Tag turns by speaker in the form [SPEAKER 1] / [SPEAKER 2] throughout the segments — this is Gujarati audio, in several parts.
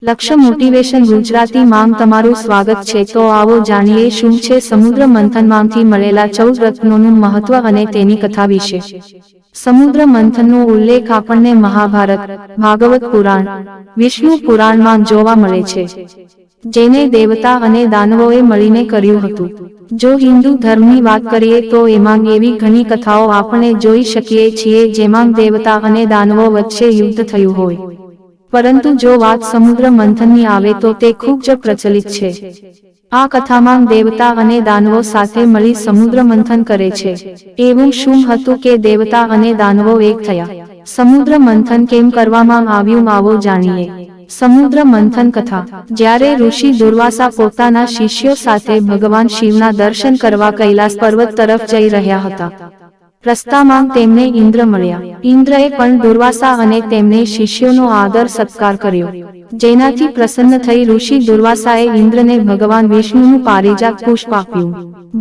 [SPEAKER 1] લક્ષ્ય મોટિવેશન ગુજરાતી માં તમારું સ્વાગત છે। તો આવો જાણીએ શું છે સમુદ્ર મંથનમાંથી મળેલા 14 રત્નોનું મહત્વ અને તેની કથા વિશે। સમુદ્ર મંથનનો ઉલ્લેખ આપણને મહાભારત, ભાગવત પુરાણ, વિષ્ણુ પુરાણમાં જોવા મળે છે, જેને દેવતા અને દાનવોએ મળીને કર્યું હતું। જો હિન્દુ ધર્મની વાત કરીએ તો એમાં એવી ઘણી કથાઓ આપણે જોઈ શકીએ છીએ જેમાં દેવતા અને દાનવો વચ્ચે યુદ્ધ થયું હોય, પરંતુ જો વાત સમુદ્ર મંથનની આવે તો તે ખૂબ જ પ્રચલિત છે। આ કથામાં દેવતા અને દાનવો સાથે મળી સમુદ્ર મંથન કરે છે। એવું શું હતું કે દેવતા અને દાનવો એક થયા? સમુદ્ર મંથન કેમ કરવામાં આવ્યું આવો જાણીએ। સમુદ્ર મંથન કથા। જ્યારે ઋષિ દુર્વાસા પોતાના શિષ્યો સાથે ભગવાન શિવના દર્શન કરવા કૈલાસ પર્વત તરફ જઈ રહ્યા હતા। રસ્તામાં તેમને ઇન્દ્ર મળ્યા। ઇન્દ્રએ પણ દુર્વાસા અને તેમને શિષ્યોનો આદર સત્કાર કર્યો, જેનાથી પ્રસન્ન થઈ ઋષિ દુર્વાસાએ ઇન્દ્રને ભગવાન વિષ્ણુનું પારિજાત પુષ્પ આપ્યું।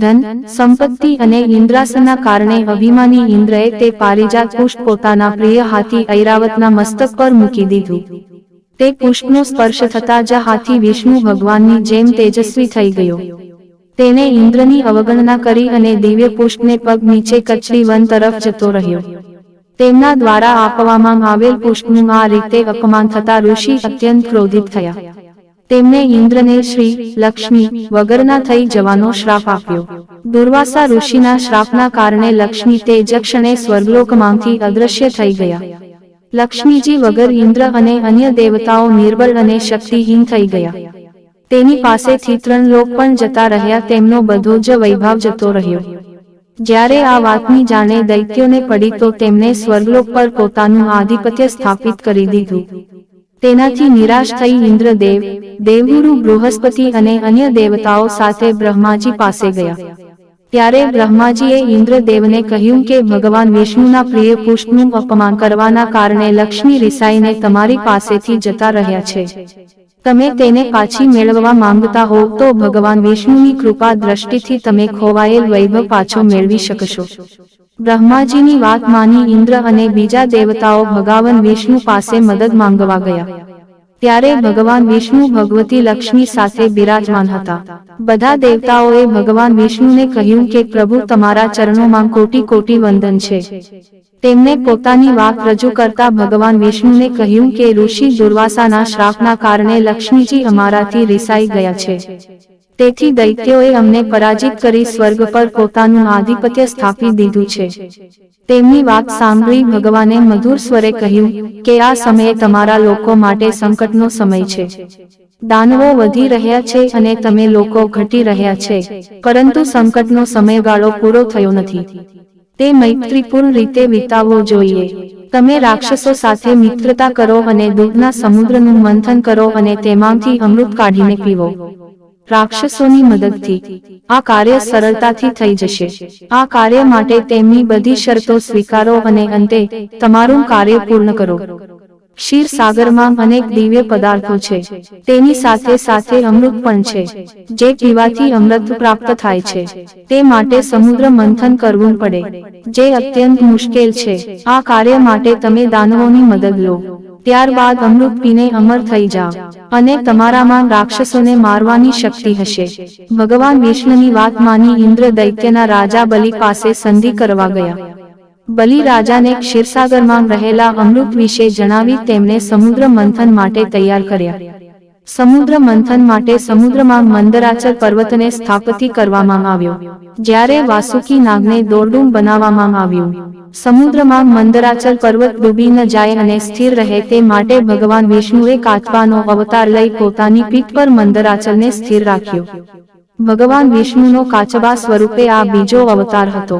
[SPEAKER 1] ધન, સંપત્તિ અને ઇન્દ્રાસનના કારણે અભિમાની ઇન્દ્રએ તે પારિજાત પુષ્પ પોતાના પ્રિય હાથી ઐરાવતના મસ્તક પર મૂકી દીધું। તે પુષ્પનો સ્પર્શ થતાં જ હાથી વિષ્ણુ ભગવાનની જેમ તેજસ્વી થઈ ગયો। તેણે ઇન્દ્રની અવગણના કરી અને દિવ્ય પુષ્પને પગ નીચે કચડી વન તરફ જતો રહ્યો। તેમના દ્વારા આપવામાં આવેલ પુષ્પનું આ રીતે અપમાન થતાં ઋષિ અત્યંત ક્રોધિત થયા। તેમણે ઇન્દ્રને શ્રી લક્ષ્મી વગરના થઈ જવાનો શ્રાપ આપ્યો। દુર્વાસા ઋષિના શ્રાપના કારણે લક્ષ્મી તે જ ક્ષણે સ્વર્ગલોકમાંથી અદૃશ્ય થઈ ગયા। લક્ષ્મીજી વગર ઇન્દ્ર અને અન્ય દેવતાઓ નિર્બળ અને શક્તિહીન થઈ ગયા। તેની પાસેથી 3 લોક પણ જતા રહ્યા, તેમનો બધો જ વૈભવ જતો રહ્યો। જ્યારે આ વાતની જાણે દૈત્યોને પડી તો તેમણે સ્વર્ગલોક પર પોતાનું આધિપત્ય સ્થાપિત કરી દીધું। તેનાથી નિરાશ થઈ ઇન્દ્રદેવ, દેવગુરુ બૃહસ્પતિ અને અન્ય દેવતાઓ સાથે બ્રહ્માજી પાસે ગયા। ત્યારે બ્રહ્માજીએ ઇન્દ્રદેવને કહ્યું કે ભગવાન વિષ્ણુના પ્રિય પુષ્પનું અપમાન કરવાના કારણે લક્ષ્મી રિસાઈને તમારી પાસેથી જતા રહ્યા છે। તમે તેને પાછી મેળવવા માંગતા હો તો ભગવાન વિષ્ણુની કૃપા દ્રષ્ટિથી તમે ખોવાયેલ વૈભવ પાછો મેળવી શકશો। બ્રહ્માજીની વાત માની ઇન્દ્ર અને બીજા દેવતાઓ ભગવાન વિષ્ણુ પાસે મદદ માંગવા ગયા। ત્યારે ભગવાન વિષ્ણુ ભગવતી લક્ષ્મી સાથે બિરાજમાન હતા। બધા દેવતાઓએ ભગવાન વિષ્ણુને કહ્યું કે પ્રભુ, તમારા ચરણોમાં કોટી કોટી વંદન છે। તેમને પોતાની વાત રજૂ કરતા ભગવાન વિષ્ણુને કહ્યું કે ઋષિ દુર્વાસાના શ્રાપના કારણે લક્ષ્મીજી અમારાથી રિસાઈ ગયા છે, તેથી દૈત્યોએ અમને પરાજિત કરી સ્વર્ગ પર પોતાનું આધિપત્ય સ્થાપી દીધું છે। તેમની વાત સાંભળી ભગવાને મધુર સ્વરે કહ્યું કે આ સમયે તમારા લોકો માટે સંકટનો સમય છે। દાનવો વધી રહ્યા છે અને તમે લોકો ઘટી રહ્યા છે, પરંતુ સંકટનો સમયગાળો પૂરો થયો નથી। તે મૈત્રીપૂર્ણ રીતે વિતાવવો જોઈએ। તમે રાક્ષસો સાથે મિત્રતા કરો અને દૂધના સમુદ્રનું મંથન કરો અને તેમાંથી અમૃત કાઢીને પીવો। રાક્ષસોની મદદથી આ કાર્ય સરળતાથી થઈ જશે। આ કાર્ય માટે તેમની બધી શરતો સ્વીકારો અને અંતે તમારું કાર્ય પૂર્ણ કરો। ક્ષીર સાગરમાં અનેક દિવ્ય પદાર્થો છે, તેની સાથે સાથે અમૃત પણ છે, જે પીવાથી અમૃત પ્રાપ્ત થાય છે। તે માટે સમુદ્ર મંથન કરવું પડે, જે અત્યંત મુશ્કેલ છે। આ કાર્ય માટે તમે દાનવોની મદદ લો, ત્યારબાદ અમૃત પીને અમર થઈ જાઓ અને તમારામાં રાક્ષસોને મારવાની શક્તિ હશે। ભગવાન વિષ્ણુની વાત માની ઇન્દ્ર દૈત્યના રાજા બલિ પાસે સંધિ કરવા ગયા। બલિ રાજાને ક્ષીરસાગરમાં રહેલા અમૃત વિશે જણાવી તેમને સમુદ્ર મંથન માટે તૈયાર કર્યા। સમુદ્ર મંથન માટે સમુદ્રમાં મંદરાચલ પર્વતને સ્થાપિત કરવામાં આવ્યો, જ્યારે વાસુકી નાગને દોરડું બનાવવામાં આવ્યું। સમુદ્રમાં મંદરાચલ પર્વત ડૂબી ન જાય અને સ્થિર રહે તે માટે ભગવાન વિષ્ણુએ કાચબાનો અવતાર લઈ પોતાની પીઠ પર મંદરાચલને સ્થિર રાખ્યો। ભગવાન વિષ્ણુનો કાચબા સ્વરૂપે આ બીજો અવતાર હતો,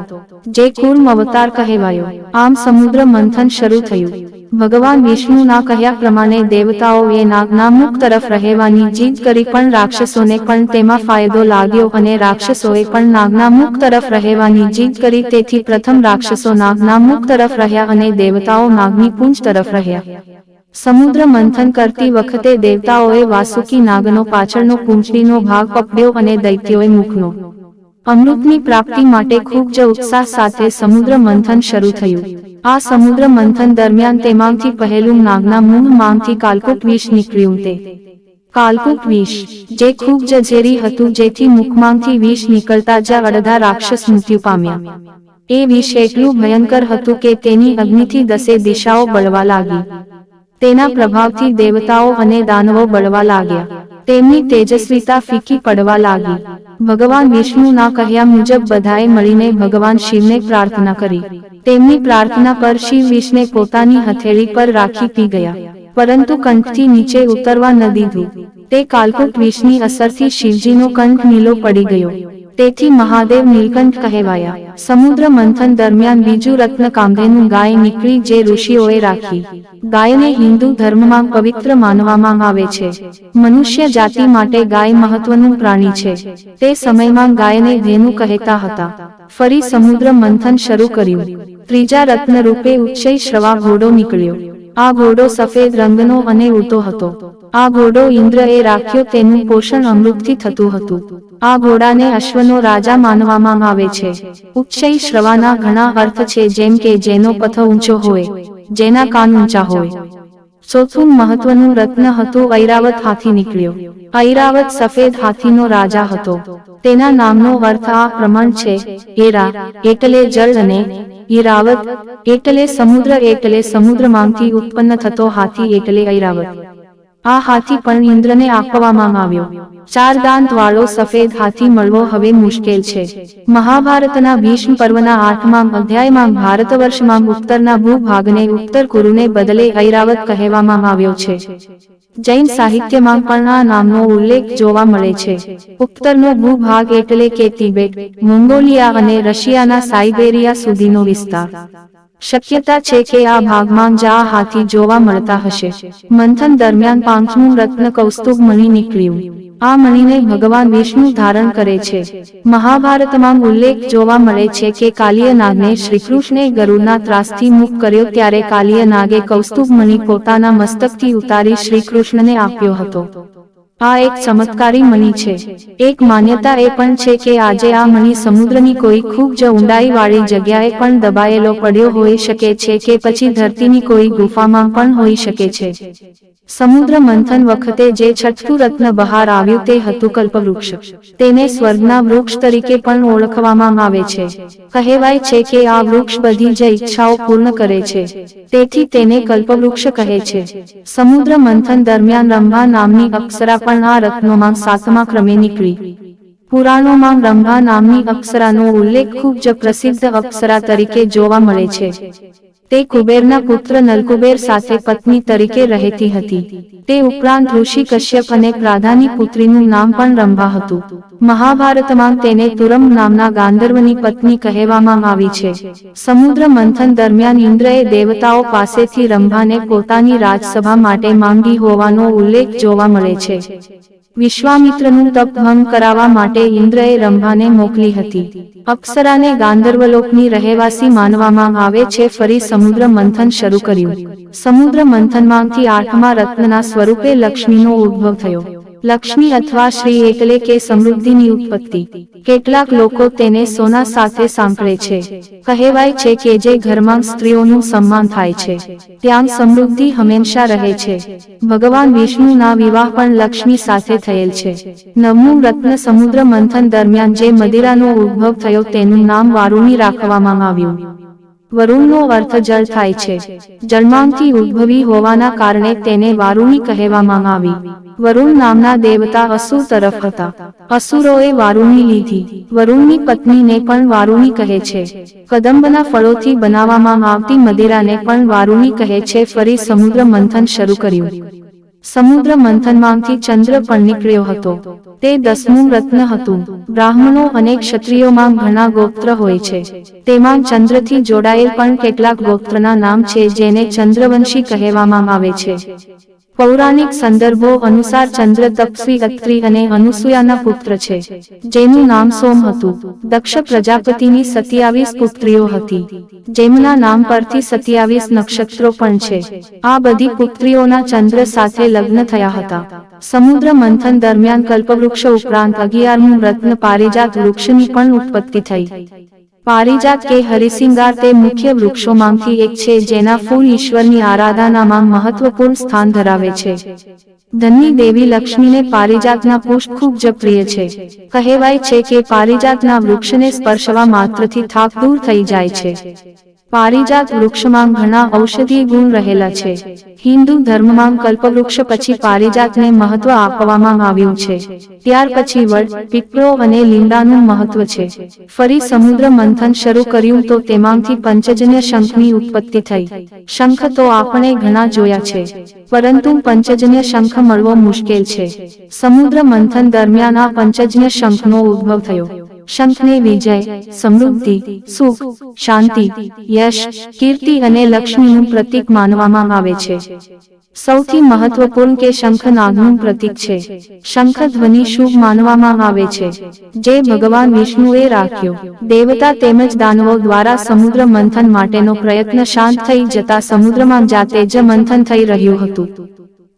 [SPEAKER 1] જે કૂર્મ અવતાર કહેવાયો। આમ સમુદ્ર મંથન શરૂ થયું। ભગવાન વિષ્ણુના કહ્યા પ્રમાણે દેવતાઓએ નાગના મુખ તરફ રહેવાની જીદ કરી, પણ રાક્ષસોને પણ તેમાં ફાયદો લાગ્યો અને રાક્ષસોએ પણ નાગના મુખ તરફ રહેવાની જીદ કરી। તેથી પ્રથમ રાક્ષસો નાગના મુખ તરફ રહ્યા અને દેવતાઓ નાગની પૂંછ તરફ રહ્યા। સમુદ્ર મંથન કરતી વખતે દેવતાઓએ વાસુકી નાગનો પાછળનો પૂંછડીનો ભાગ પકડ્યો અને દૈત્યોએ મુખનો। અમૃતની પ્રાપ્તિ માટે ખૂબ જ ઉત્સાહ સાથે સમુદ્ર મંથન શરૂ થયું। આ સમુદ્ર મંથન દરમિયાન તેમાંથી પહેલું નાગના મોહમાંથી કાલકૂટ વિષ નીકળ્યું। તે કાલકૂટ વિષ, જે ખૂબ જ ઝેરી હતું, જેથી મુખમાંથી વિષ નીકળતા જ અડધા રાક્ષસ મૃત્યુ પામ્યા. એ વિષ એટલું ભયંકર હતું કે તેની અગ્નિથી 10 દિશાઓ બળવા લાગી. તેના પ્રભાવથી દેવતાઓ અને દાનવો બળવા લાગ્યા. તેમની તેજસ્વીતા ફીકી પડવા લાગી. ભગવાન વિષ્ણુના કહ્યા મુજબ બધાએ મળીને ભગવાન શિવને પ્રાર્થના કરી. તેમની પ્રાર્થના પર શિવ વિષને પોતાની હથેળી પર રાખી પી ગયા, પરંતુ કંઠથી નીચે ઉતરવા ન દીધું. તે કાલકૂટ વિષની અસરથી શિવજીનો કંઠ નીલો પડી ગયો. તેથી મહાદેવ નીલકંઠ કહેવાયા. સમુદ્ર મંથન દરમિયાન બીજું રત્ન કાંગેનું ગાય નીકળી, જે ઋષિઓએ રાખી. ગાયને હિન્દુ ધર્મમાં પવિત્ર માનવામાં આવે છે. મનુષ્ય જાતિ માટે ગાય મહત્વનું પ્રાણી છે. તે સમયમાં ગાયને ધેનુ કહેતા હતા. ફરી સમુદ્ર મંથન શરૂ કર્યું. ત્રીજા રત્ન રૂપે ઉચ્ચૈ શ્રવા ઘોડો નીકળ્યો. આ ઘોડો સફેદ રંગનો અને ઉડતો હતો. આ ઘોડો ઇન્દ્રએ રાખ્યો. તેનું પોષણ અમૃતથી થતું હતું. આ ઘોડાને અશ્વનો રાજા માનવામાં આવે છે. ઉચ્ચૈ શ્રવાના ઘણા અર્થ છે, જેમ કે જેનો પથ ઊંચો હોય, જેના કાન ઊંચા હોય. ચોથું મહત્વનું રત્ન હતું ઐરાવત. હાથી નીકળ્યો. ઐરાવત સફેદ હાથીનો રાજા હતો. તેના નામનો અર્થ આ પ્રમાણ છે: એરા એટલે જળ અને ઈરાવત એટલે સમુદ્ર, એટલે સમુદ્રમાંથી ઉત્પન્ન થતો હાથી એટલે ઐરાવત. આ હાથી પણ ઇન્દ્રને આપવામાં આવ્યો. 4 દાંત વાળો સફેદ હાથી મળવો હવે મુશ્કેલ છે. મહાભારતના ભીષ્મ પર્વના 8મા અધ્યાયમાં ભારતવર્ષમાં ઉત્તરના ભૂભાગને ઉત્તર કુરુને બદલે ઐરાવત કહેવામાં આવ્યો છે. જૈન સાહિત્યમાં પણ આ નામનો ઉલ્લેખ જોવા મળે છે. ઉત્તરનો ભૂભાગ એટલે કે તિબેટ, મોંગોલિયા અને રશિયાના સાઇબેરિયા સુધીનો વિસ્તાર. શક્યતા છે કે આ ભાગમાં જ આ હાથી જોવા મળતા હશે. મંથન દરમિયાન 5મું રત્ન કૌસ્તુભ મણિ નીકળ્યું. આ મણિને ભગવાન વિષ્ણુ ધારણ કરે છે. મહાભારતમાં ઉલ્લેખ જોવા મળે છે કે કાલિય નાગને શ્રીકૃષ્ણે ગરુડના ત્રાસથી મુક્ત કર્યો, ત્યારે કાલિય નાગે કૌસ્તુભ મણિ પોતાના મસ્તકથી ઉતારી શ્રીકૃષ્ણને આપ્યો હતો. આ એક ચમત્કારી મણિ છે. એક માન્યતા એ પણ છે કે આજે આ મણિ સમુદ્રની કોઈ ખૂબ જ ઊંડાઈવાળી જગ્યાએ પણ દબાયેલો પડ્યો હોઈ શકે છે, કે પછી ધરતીની કોઈ ગુફામાં પણ હોઈ શકે છે. સમુદ્ર મંથન વખતે જે છઠ્ઠું રત્ન બહાર આવ્યું તે હતું કલ્પવૃક્ષ. તેને સ્વર્ગના વૃક્ષ તરીકે પણ ઓળખવામાં આવે છે. કહેવાય છે કે આ વૃક્ષ બધી જ ઈચ્છાઓ પૂર્ણ કરે છે, તેથી તેને કલ્પવૃક્ષ કહે છે. સમુદ્ર મંથન દરમિયાન રંભા નામની અપ્સરા પણ આ રત્નોમાં 7મા ક્રમે નીકળી. પુરાણોમાં રંભા નામની અપ્સરાનો ઉલ્લેખ ખૂબ જ પ્રસિદ્ધ અપ્સરા તરીકે જોવા મળે છે. તે કુબેરના પુત્ર નલકુબેર સાથે પત્ની તરીકે રહેતી હતી. તે ઉપરાંત ઋષિ કશ્યપ અને પ્રાધાની પુત્રીનું નામ પણ રંભા હતું. મહાભારતમાં તેને તુરમ નામના ગાંધર્વની પત્ની કહેવામાં આવી છે. સમુદ્ર મંથન દરમિયાન ઇન્દ્રએ દેવતાઓ પાસેથી રંભાને પોતાની રાજસભા માટે માંગી હોવાનો ઉલ્લેખ જોવા મળે છે. વિશ્વામિત્રનું તપ ભંગ કરાવવા માટે ઇન્દ્રએ રંભાને મોકલી હતી. અપ્સરાને ગાંધર્વલોકની રહેવાસી માનવામાં આવે છે. ફરી સમુદ્ર મંથન શરૂ કર્યું. સમુદ્ર મંથનમાંથી 8મા રત્નના સ્વરૂપે લક્ષ્મીનો ઉદ્ભવ થયો. લક્ષ્મી અથવા શ્રી એટલે કે સમૃદ્ધિની ઉત્પત્તિ. કેટલાક લોકો તેને સોના સાથે સાંકળે છે. કહેવાય છે કે જે ઘરમાં સ્ત્રીઓનું સન્માન થાય છે, ત્યાં સમૃદ્ધિ હંમેશા રહે છે. ભગવાન વિષ્ણુના વિવાહ પણ લક્ષ્મી સાથે થયેલ છે. 9મું રત્ન સમુદ્ર મંથન દરમિયાન જે મદિરાનો ઉદ્ભવ થયો તેનું નામ વારુણી રાખવામાં આવ્યું. વરુણનો અર્થ જળ થાય છે. જળમાંથી ઉદ્ભવી હોવાના કારણે તેને વારુણી કહેવામાં આવી. વરુણ નામના દેવતા અસુર તરફ હતા. અસુરોએ વારુણી લીધી. વરુણની પત્નીને પણ વારુણી કહે છે. કદંબના ફળોથી બનાવવામાં આવતી મદિરાને પણ વારુણી કહે છે. ફરી સમુદ્ર મંથન શરૂ કર્યું. સમુદ્ર મંથનમાંથી ચંદ્ર પણ નીકળ્યો હતો. તે 10મું રત્ન હતું. બ્રાહ્મણો અને ક્ષત્રિયોમાં ઘણા ગોત્ર હોય છે. તેમાં ચંદ્રથી જોડાયેલ પણ કેટલાક ગોત્રના નામ છે, જેને ચંદ્રવંશી કહેવામાં આવે છે. પૌરાણિક સંદર્ભો અનુસાર ચંદ્ર તપસ્વી અત્રિ અને અનુસૂયાના પુત્ર છે, જેનું નામ સોમ હતું. દક્ષ પ્રજાપતિની 27 પુત્રીઓ હતી, જેમના નામ પરથી 27 નક્ષત્રો પણ છે. આ બધી પુત્રીઓના ચંદ્ર સાથે લગ્ન થયા હતા. સમુદ્ર મંથન દરમિયાન કલ્પવૃક્ષ ઉપરાંત 11મું રત્ન પારિજાત વૃક્ષની પણ ઉત્પત્તિ થઈ. પારિજાત કે હરિસિંગાર તે મુખ્ય વૃક્ષોમાંથી એક છે જેના ફૂલ ઈશ્વરની આરાધનામાં મહત્વપૂર્ણ સ્થાન ધરાવે છે. ધનની દેવી લક્ષ્મીને પારિજાતના પુષ્પ ખૂબ જ પ્રિય છે. કહેવાય છે કે પારિજાતના વૃક્ષને સ્પર્શવા માત્રથી થાક દૂર થઈ જાય છે. પારિજાત વૃક્ષમાં ઘણા ઔષધીય ગુણ રહેલા છે. હિન્દુ ધર્મમાં કલ્પવૃક્ષ પછી પારિજાતને મહત્વ આપવામાં આવ્યું છે. ત્યાર પછી વડ, પીપળો અને લીમડાનું મહત્વ છે. ફરી સમુદ્ર મંથન શરૂ કર્યું તો તેમાંથી પંચજન્ય શંખની ઉત્પત્તિ થઈ. શંખ તો આપણે ઘણા જોયા છે, પરંતુ પંચજન્ય શંખ મળવો મુશ્કેલ છે. સમુદ્ર મંથન દરમિયાન આ પંચજન્ય શંખનો ઉદ્ભવ થયો. શંખને વિજય, સમૃદ્ધિ, સુખ, શાંતિ, યશ, કીર્તિ અને લક્ષ્મીનું પ્રતીક માનવામાં આવે છે. સૌથી મહત્વપૂર્ણ કે શંખ નાગનું પ્રતીક છે. શંખ ધ્વનિ શુભ માનવામાં આવે છે, જે ભગવાન વિષ્ણુએ રાખ્યો. દેવતા તેમજ દાનવો દ્વારા સમુદ્ર મંથન માટેનો પ્રયત્ન શાંત થઈ જતા સમુદ્રમાં જાતે જ મંથન થઈ રહ્યું હતું,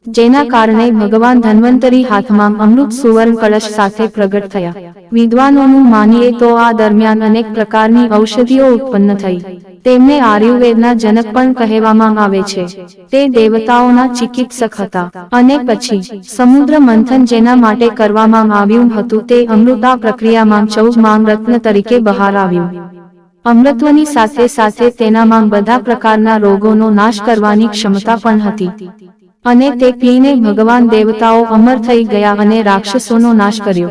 [SPEAKER 1] જેના કારણે ભગવાન ધન્વંતરી હાથમાં અમૃત સુવર્ણ કળશ સાથે પ્રગટ થયા. વિદ્વાનોનું માનીએ તો આ દરમિયાન અનેક પ્રકારની ઔષધિઓ ઉત્પન્ન થઈ. તેમને આયુર્વેદના જનક પણ કહેવામાં આવે છે. તે દેવતાઓના ચિકિત્સક હતા. અને પછી સમુદ્ર મંથન જેના માટે કરવામાં આવ્યું હતું તે અમૃતા પ્રક્રિયામાં 14 માંગ રત્ન તરીકે બહાર આવ્યું. અમૃતત્વની સાથે સાથે તેનામાં બધા પ્રકારના રોગોનો નાશ કરવાની ક્ષમતા પણ હતી. અને તે પીને ભગવાન દેવતાઓ અમર થઈ ગયા અને રાક્ષસોનો નાશ કર્યો.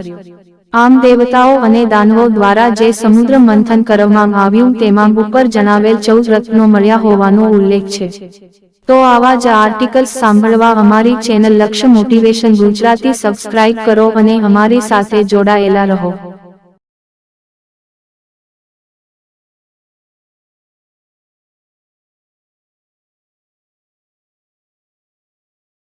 [SPEAKER 1] આમ દેવતાઓ અને દાનવો દ્વારા જે સમુદ્ર મંથન કરવામાં આવ્યું તેમાં ઉપર જણાવેલ 14 રત્નો મળ્યા હોવાનો ઉલ્લેખ છે. તો આવા જ આર્ટિકલ્સ સાંભળવા અમારી ચેનલ લક્ષ્ય મોટિવેશન ગુજરાતી સબસ્ક્રાઇબ કરો અને અમારી સાથે જોડાયેલા રહો.